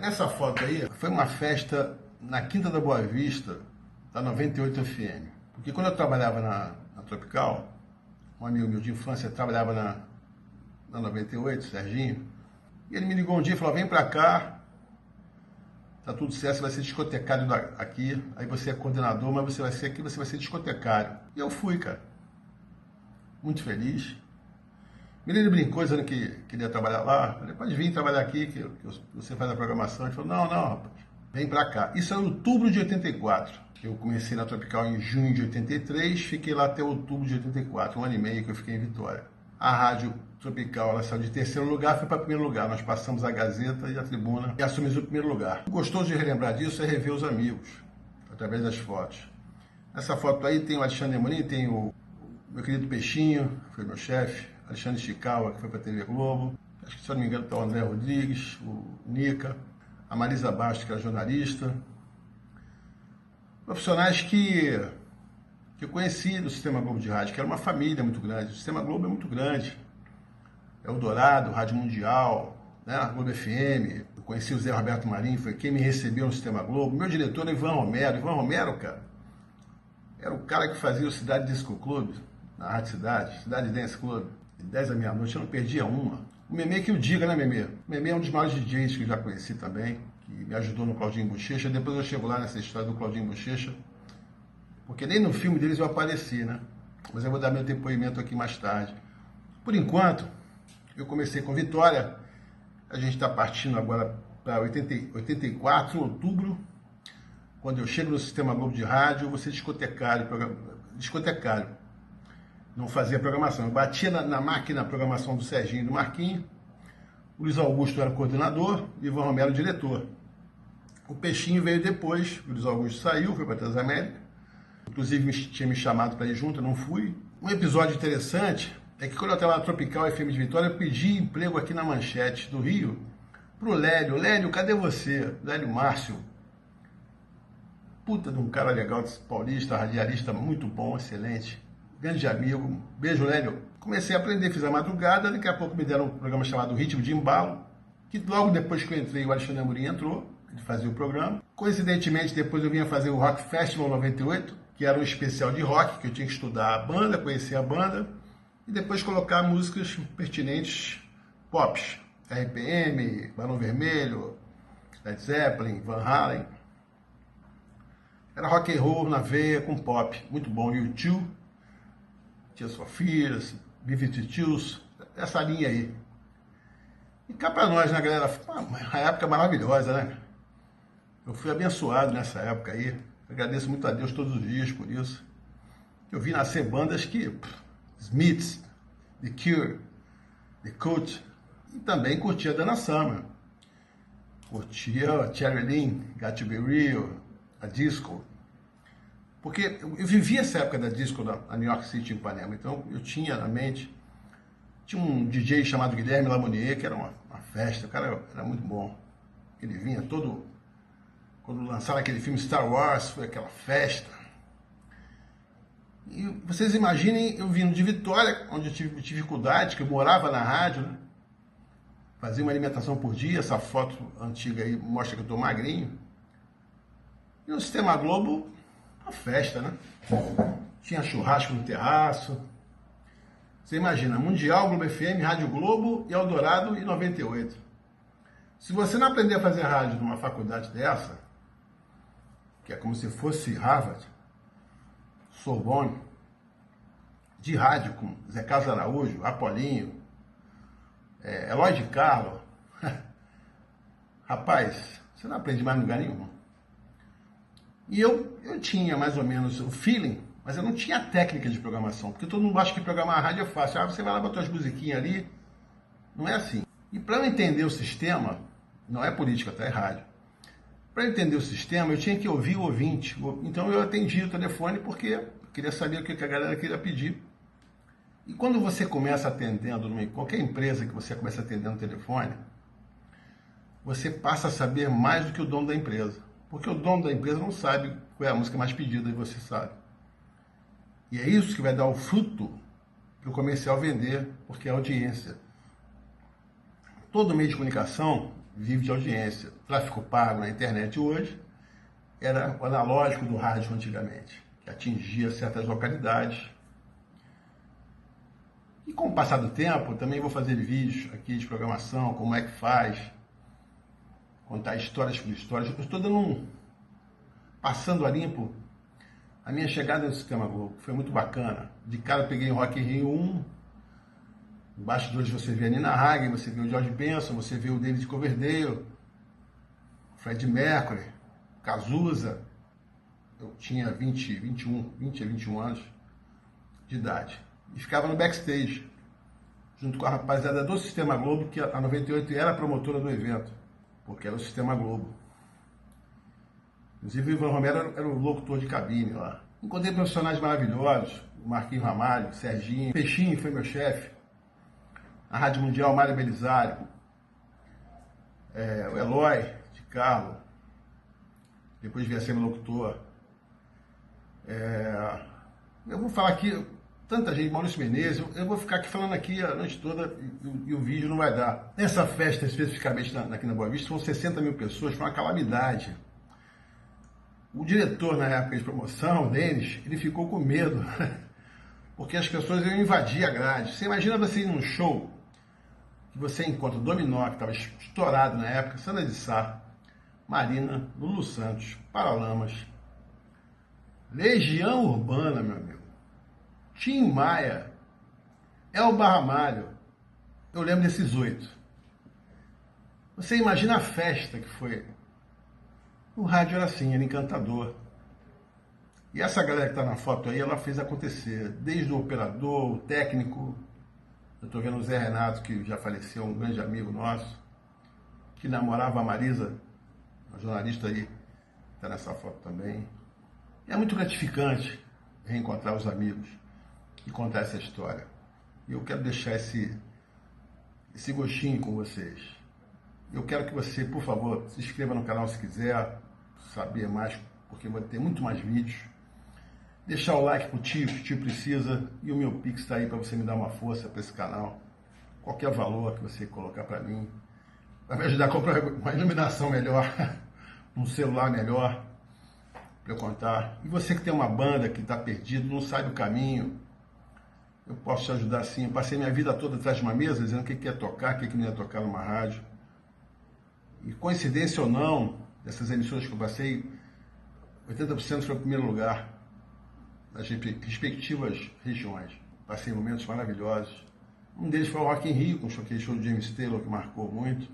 Essa foto aí foi uma festa na Quinta da Boa Vista, da 98 FM. Porque quando eu trabalhava na Tropical, um amigo meu de infância trabalhava na 98, Serginho, e ele me ligou um dia e falou: vem pra cá, tá tudo certo, você vai ser discotecário aqui, aí você é coordenador, mas você vai ser aqui, você vai ser discotecário. E eu fui, cara, muito feliz. Ele brincou dizendo que queria trabalhar lá. Eu falei: pode vir trabalhar aqui, que você faz a programação. Ele falou: não, rapaz, vem pra cá. Isso é em outubro de 84. Eu comecei na Tropical em junho de 83, fiquei lá até outubro de 84, um ano e meio que eu fiquei em Vitória. A rádio Tropical, ela saiu de terceiro lugar, foi para primeiro lugar. Nós passamos a Gazeta e a Tribuna e assumimos o primeiro lugar. O gostoso de relembrar disso é rever os amigos, através das fotos. Nessa foto aí tem o Alexandre Amorim, tem o meu querido Peixinho, que foi meu chefe, Alexandre Chikawa, que foi para a TV Globo, acho que, se eu não me engano, está o André Rodrigues, o Nica, a Marisa Bastos, que era jornalista. Profissionais que eu conheci do Sistema Globo de Rádio, que era uma família muito grande. O Sistema Globo é muito grande. É o Dourado, Rádio Mundial, né? A Globo FM. Eu conheci o Zé Roberto Marinho, foi quem me recebeu no Sistema Globo. Meu diretor é Ivan Romero. Ivan Romero, cara, era o cara que fazia o Cidade Disco Club, na Rádio Cidade, Cidade Dance Club, de 10 à meia-noite, eu não perdia uma. O Memê que o diga, né, Memê? O Memê é um dos maiores DJs que eu já conheci também, que me ajudou no Claudinho Bochecha. Depois eu chego lá nessa história do Claudinho Bochecha, porque nem no filme deles eu apareci, né? Mas eu vou dar meu depoimento aqui mais tarde. Por enquanto, eu comecei com Vitória. A gente está partindo agora para 84, em outubro. Quando eu chego no Sistema Globo de Rádio, eu vou ser discotecário. Não fazia programação. Eu batia na máquina a programação do Serginho e do Marquinhos. O Luiz Augusto era coordenador, o Ivan Romero diretor. O Peixinho veio depois, o Luiz Augusto saiu, foi para Transamérica. Inclusive tinha me chamado para ir junto, eu não fui. Um episódio interessante é que quando eu estava na Tropical FM de Vitória, eu pedi emprego aqui na Manchete do Rio pro Lélio. Lélio, cadê você? Lélio Márcio. Puta de um cara legal, paulista, radialista, muito bom, excelente. Grande amigo. Beijo, Lélio. Comecei a aprender, fiz a madrugada, daqui a pouco me deram um programa chamado Ritmo de Embalo, que logo depois que eu entrei, o Alexandre Amorim entrou, ele fazia o programa. Coincidentemente, depois eu vinha fazer o Rock Festival 98, que era um especial de rock, que eu tinha que estudar a banda, conhecer a banda, e depois colocar músicas pertinentes, pops, RPM, Barão Vermelho, Led Zeppelin, Van Halen. Era rock and roll na veia com pop, muito bom. U2, Tears for Fears, B-52s, essa linha aí. E cá pra nós, né, galera? Uma época maravilhosa, né? Eu fui abençoado nessa época aí. Agradeço muito a Deus todos os dias por isso. Eu vi nascer bandas que... Smiths, The Cure, The Cult, e também curtia a Dana Summer. Curtia a Cherry Lynn, Got to Be Real, a Disco. Porque eu vivi essa época da Disco na New York City, em Ipanema. Então eu tinha na mente... Tinha um DJ chamado Guilherme Lamonier, que era uma festa. O cara era muito bom. Ele vinha todo... Quando lançaram aquele filme Star Wars, foi aquela festa. E vocês imaginem eu vindo de Vitória, onde eu tive dificuldade, que eu morava na rádio, né? Fazia uma alimentação por dia. Essa foto antiga aí mostra que eu tô magrinho. E no Sistema Globo, uma festa, né? Tinha churrasco no terraço. Você imagina, Mundial, Globo FM, Rádio Globo e Eldorado e 98. Se você não aprender a fazer rádio numa faculdade dessa, que é como se fosse Harvard, Sorbonne, de rádio com Zé Carlos Araújo, Apolinho, Eloy de Carlo, rapaz, você não aprende mais em lugar nenhum. E eu tinha mais ou menos o feeling, mas eu não tinha a técnica de programação, porque todo mundo acha que programar a rádio é fácil. Você vai lá, botar as musiquinhas ali, não é assim. E para eu entender o sistema, não é política, tá? É rádio. Para entender o sistema, eu tinha que ouvir o ouvinte. Então eu atendi o telefone porque eu queria saber o que a galera queria pedir. E quando você começa atendendo, qualquer empresa que você começa atendendo no telefone, você passa a saber mais do que o dono da empresa. Porque o dono da empresa não sabe qual é a música mais pedida e você sabe. E é isso que vai dar o fruto para o comercial vender, porque é audiência. Todo meio de comunicação vive de audiência. Tráfego pago na internet hoje era o analógico do rádio antigamente, que atingia certas localidades. E com o passar do tempo, também vou fazer vídeos aqui de programação, como é que faz, contar histórias por histórias. Eu estou passando a limpo a minha chegada no Sistema Globo, foi muito bacana. De cara eu peguei o Rock in Rio 1, embaixo de hoje você vê a Nina Hagen, você vê o George Benson, você vê o David Coverdale, Fred Mercury, Cazuza. Eu tinha 20 a 21 anos de idade. E ficava no backstage, junto com a rapaziada do Sistema Globo, que a 98 era a promotora do evento, porque era o Sistema Globo. Inclusive o Ivan Romero era o locutor de cabine lá. Encontrei profissionais maravilhosos, o Marquinhos Ramalho, o Serginho, Peixinho foi meu chefe, a Rádio Mundial Mário Belisário, o Eloy de Carlo, depois veio a ser meu locutor. Eu vou falar aqui, tanta gente, Maurício Menezes, eu vou ficar aqui falando aqui a noite toda e o vídeo não vai dar. Nessa festa, especificamente aqui na Boa Vista, foram 60 mil pessoas, foi uma calamidade. O diretor, na época de promoção, o Denis, ele ficou com medo, porque as pessoas iam invadir a grade. Você imagina você ir num show, que você encontra o Dominó, que estava estourado na época, Sandra de Sá, Marina, Lulu Santos, Paralamas, Legião Urbana, meu amigo, Tim Maia, Elba Ramalho. Eu lembro desses 8. Você imagina a festa que foi. O rádio era assim, era encantador. E essa galera que está na foto aí, ela fez acontecer. Desde o operador, o técnico. Eu estou vendo o Zé Renato, que já faleceu, um grande amigo nosso, que namorava a Marisa, uma jornalista aí, está nessa foto também. E é muito gratificante reencontrar os amigos e contar essa história. E eu quero deixar esse gostinho com vocês. Eu quero que você, por favor, se inscreva no canal se quiser saber mais, porque vai ter muito mais vídeos. Deixar o like pro tio, que o tio precisa, e o meu Pix está aí para você me dar uma força para esse canal. Qualquer valor que você colocar para mim, vai me ajudar a comprar uma iluminação melhor, um celular melhor, para eu contar. E você que tem uma banda que está perdido, não sabe o caminho, eu posso te ajudar sim. Eu passei minha vida toda atrás de uma mesa, dizendo o que ia tocar, o que não ia tocar numa rádio. E coincidência ou não, dessas emissoras que eu passei, 80% foi o primeiro lugar, nas respectivas regiões. Passei momentos maravilhosos. Um deles foi o Rock in Rio, com aquele show do James Taylor, que marcou muito.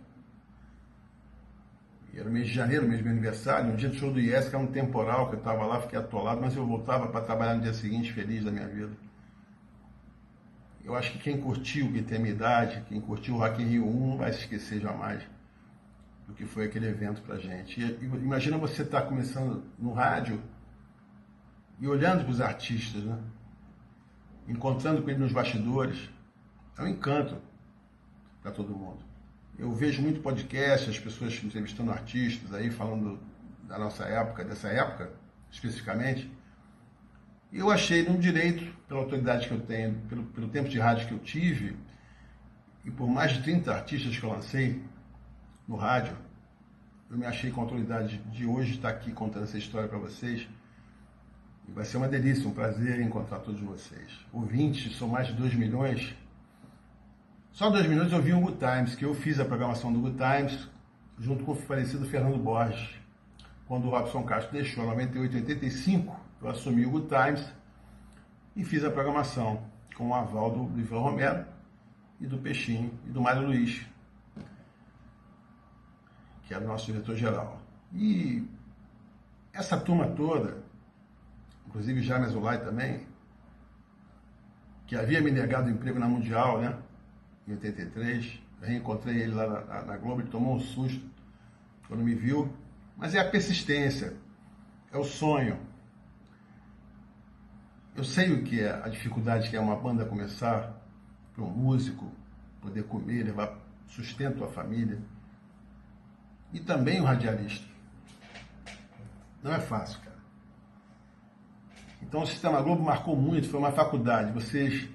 E era o mês de janeiro, mês do meu aniversário, no dia do show do Yes, que era um temporal, que eu estava lá, fiquei atolado, mas eu voltava para trabalhar no dia seguinte, feliz da minha vida. Eu acho que quem curtiu, quem tem a minha idade, quem curtiu o Rock in Rio 1, não vai se esquecer jamais do que foi aquele evento pra gente. E imagina você estar começando no rádio e olhando para os artistas, né? Encontrando com ele nos bastidores. É um encanto para todo mundo. Eu vejo muito podcast, as pessoas entrevistando artistas aí, falando da nossa época, dessa época especificamente. E eu achei no direito, pela autoridade que eu tenho, pelo tempo de rádio que eu tive, e por mais de 30 artistas que eu lancei no rádio, eu me achei com a autoridade de hoje estar aqui contando essa história para vocês. E vai ser uma delícia, um prazer encontrar todos vocês. Ouvintes, são mais de 2 milhões. Só 2 milhões eu vi o Good Times, que eu fiz a programação do Good Times, junto com o falecido Fernando Borges. Quando o Robson Castro deixou, em 98, 85, eu assumi o Good Times e fiz a programação, com o aval do Ivan Romero e do Peixinho e do Mário Luiz, que era o nosso diretor-geral. E essa turma toda, inclusive Jaime Azulay também, que havia me negado o emprego na Mundial, né, em 83, eu reencontrei ele lá na Globo, ele tomou um susto quando me viu, mas é a persistência, é o sonho. Eu sei o que é a dificuldade que é uma banda começar, para um músico poder comer, levar sustento à família, e também o radialista. Não é fácil, cara. Então o Sistema Globo marcou muito, foi uma faculdade. Vocês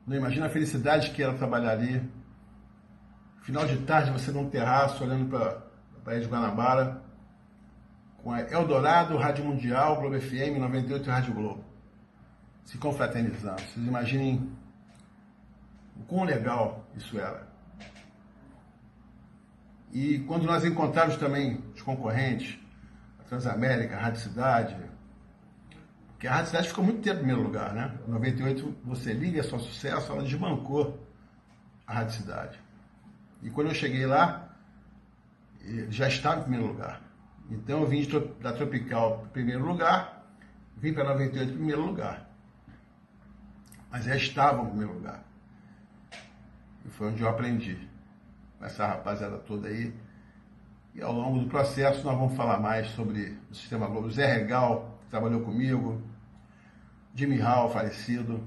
não imaginam a felicidade que era trabalhar ali. Final de tarde, você num terraço, olhando para a Praia de Guanabara, com a Eldorado, Rádio Mundial, Globo FM, 98 e Rádio Globo, se confraternizando. Vocês imaginem o quão legal isso era. E quando nós encontramos também os concorrentes, a Transamérica, a Rádio Cidade, porque a Rádio Cidade ficou muito tempo em primeiro lugar, né? Em 98, Você Liga, é Só Sucesso, ela desbancou a Rádio Cidade. E quando eu cheguei lá, já estava em primeiro lugar. Então eu vim da Tropical em primeiro lugar, vim para 98 em primeiro lugar. Mas já estava em primeiro lugar. E foi onde eu aprendi com essa rapaziada toda aí. E ao longo do processo nós vamos falar mais sobre o Sistema Globo. Zé Regal, que trabalhou comigo, Jimmy Hall, falecido,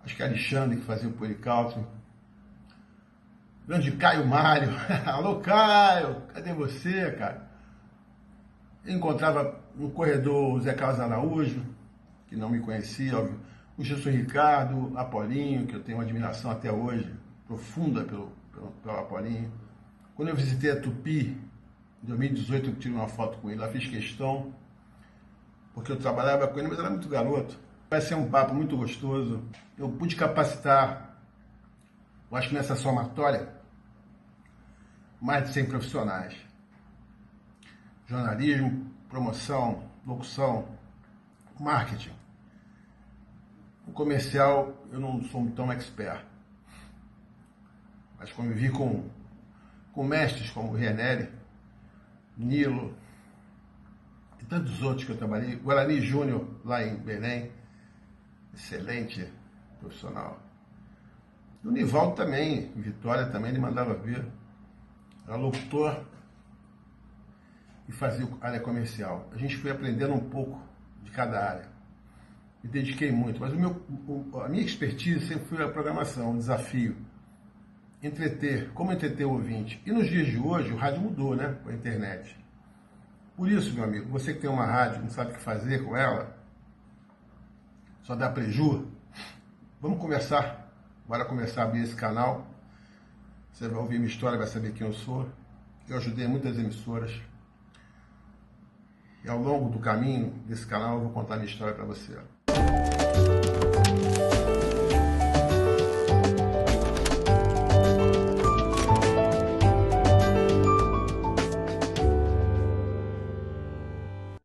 acho que Alexandre, que fazia o Policulture, grande Caio Mário. Alô, Caio, cadê você, cara? Eu encontrava no corredor o Zé Carlos Araújo, que não me conhecia, óbvio, o Gilson Ricardo, Apolinho, que eu tenho uma admiração até hoje, profunda pelo Apolinho. Quando eu visitei a Tupi, em 2018, eu tirei uma foto com ele, lá fiz questão, porque eu trabalhava com ele, mas era muito garoto. Vai ser um papo muito gostoso. Eu pude capacitar, eu acho que nessa somatória, mais de 100 profissionais. Jornalismo, promoção, locução, marketing. O comercial, eu não sou tão expert, mas convivi com mestres como o Rianelli, Nilo e tantos outros que eu trabalhei. Guarani Júnior, lá em Belém, excelente profissional. O Nivaldo também, em Vitória também, ele mandava ver. Era locutor e fazia a área comercial. A gente foi aprendendo um pouco de cada área. Me dediquei muito, mas a minha expertise sempre foi a programação, o desafio. Como entreter o ouvinte. E nos dias de hoje, o rádio mudou, né? Com a internet. Por isso, meu amigo, você que tem uma rádio, não sabe o que fazer com ela, só dá preju, vamos conversar. Bora começar a abrir esse canal. Você vai ouvir minha história, vai saber quem eu sou. Eu ajudei muitas emissoras. E ao longo do caminho desse canal, eu vou contar minha história para você.